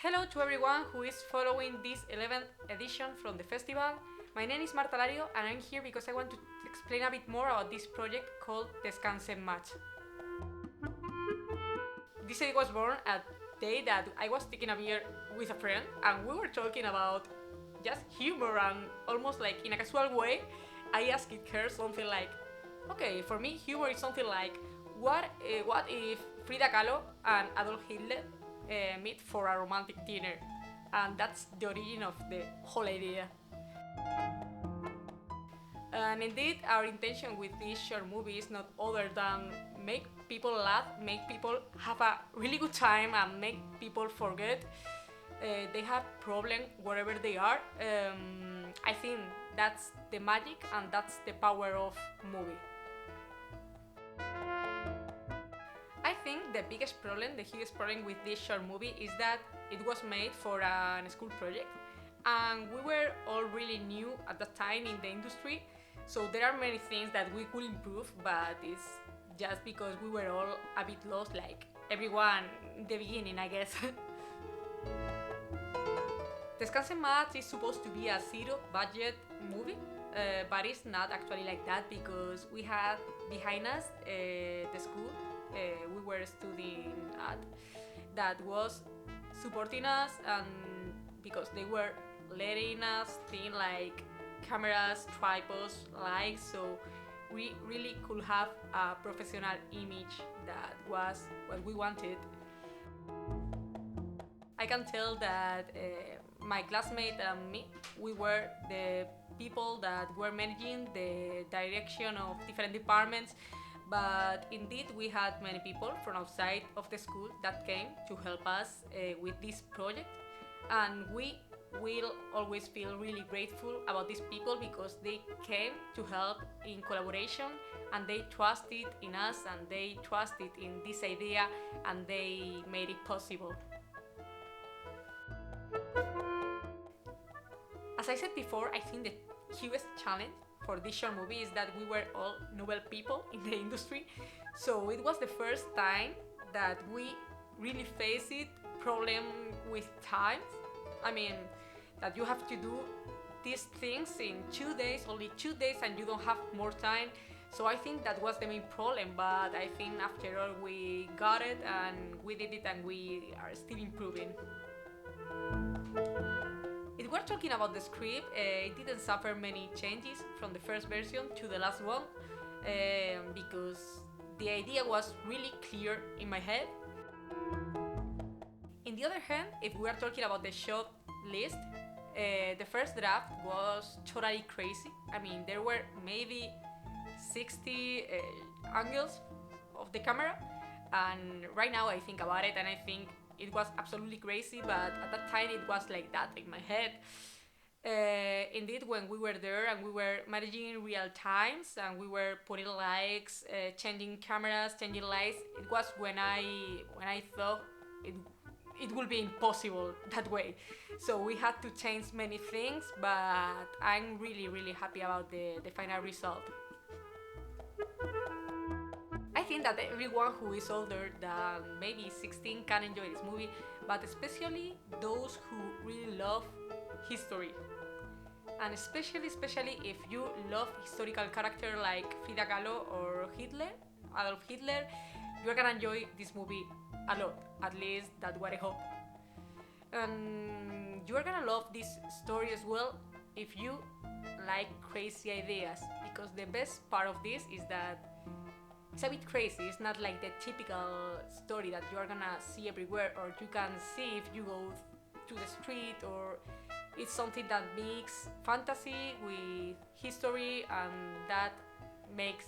Hello to everyone who is following this 11th edition from the festival. My name is Marta Lario and I'm here because I want to explain a bit more about this project called Descanse en Match. This idea was born a day that I was taking a beer with a friend and we were talking about just humor and almost like in a casual way I asked her something like, okay, for me humor is something like, what if Frida Kahlo and Adolf Hitler meet for a romantic dinner? And that's the origin of the whole idea. And indeed, our intention with this short movie is not other than make people laugh, make people have a really good time, and make people forget they have problem wherever they are. I think that's the magic and that's the power of movie. I think the biggest problem, the hugest problem with this short movie is that it was made for a school project and we were all really new at that time in the industry, so there are many things that we could improve, but it's just because we were all a bit lost, like everyone in the beginning, I guess. Descanse en Match is supposed to be a zero budget movie, but it's not actually like that because we had behind us the school we were studying at that was supporting us, and because they were letting us think like cameras, tripods, lights, so we really could have a professional image that was what we wanted. I can tell that my classmate and me, we were the people that were managing the direction of different departments, but indeed we had many people from outside of the school that came to help us with this project, and we will always feel really grateful about these people because they came to help in collaboration and they trusted in us and they trusted in this idea and they made it possible. As I said before, I think the hugest challenge for this short movie is that we were all novel people in the industry, so it was the first time that we really faced it problem with time. I mean, that you have to do these things in 2 days, only 2 days, and you don't have more time. So I think that was the main problem, but I think after all we got it and we did it and we are still improving. If we're talking about the script, it didn't suffer many changes from the first version to the last one because the idea was really clear in my head. On the other hand, if we are talking about the shot list, the first draft was totally crazy. I mean, there were maybe 60 angles of the camera, and right now I think about it and I think it was absolutely crazy, but at that time it was like that in my head. Indeed, when we were there and we were managing real times and we were putting lights, changing cameras, changing lights, it was when I thought it would be impossible that way. So we had to change many things, but I'm really happy about the final result. I think that everyone who is older than maybe 16 can enjoy this movie, but especially those who really love history. And especially if you love historical characters like Frida Kahlo or Hitler, Adolf Hitler, you're gonna enjoy this movie a lot. At least that's what I hope. And you're gonna love this story as well if you like crazy ideas, because the best part of this is that it's a bit crazy. It's not like the typical story that you are gonna see everywhere or you can see if you go to the street, or it's something that mixes fantasy with history and that makes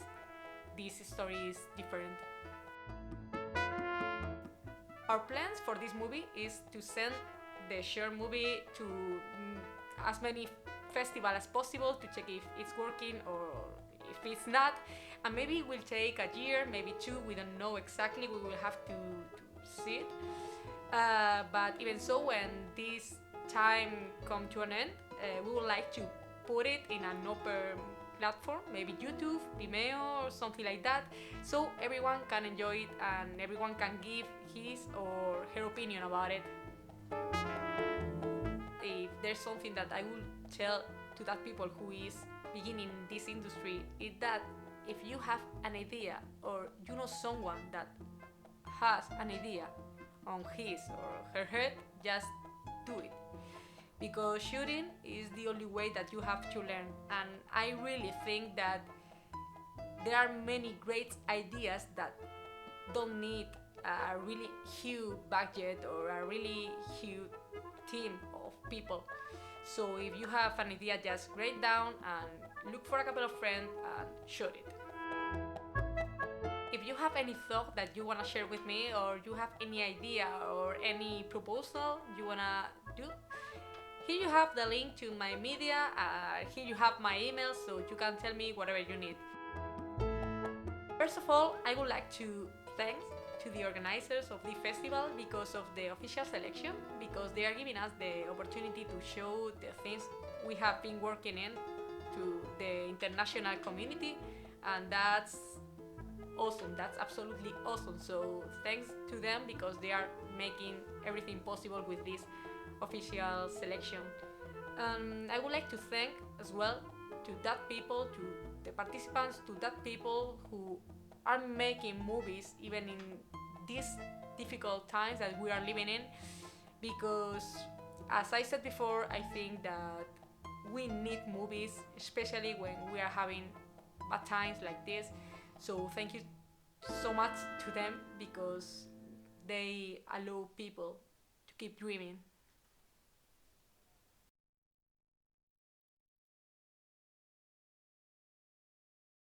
these stories different. Our plans for this movie is to send the short movie to as many festivals as possible to check if it's working or if it's not, and maybe it will take a year, maybe two, we don't know exactly, we will have to see it. But even so, when this time come to an end, we would like to put it in an open platform, maybe YouTube, Vimeo, or something like that, so everyone can enjoy it and everyone can give his or her opinion about it. there's something that I will tell to that people who is beginning this industry, is that if you have an idea or you know someone that has an idea on his or her head, just do it. Because shooting is the only way that you have to learn. And I really think that there are many great ideas that don't need a really huge budget or a really huge team of people. So if you have an idea, just write down and look for a couple of friends and shoot it. If you have any thought that you wanna share with me, or you have any idea or any proposal you wanna do, here you have the link to my media, here you have my email, so you can tell me whatever you need. First of all, I would like to thank to the organizers of the festival because of the official selection, because they are giving us the opportunity to show the things we have been working in to the international community, and that's awesome. That's absolutely awesome. So thanks to them because they are making everything possible with this official selection. I would like to thank as well to that people, to the participants, to that people who are making movies even in these difficult times that we are living in, because as I said before, I think that we need movies, especially when we are having bad times like this. So thank you so much to them because they allow people to keep dreaming.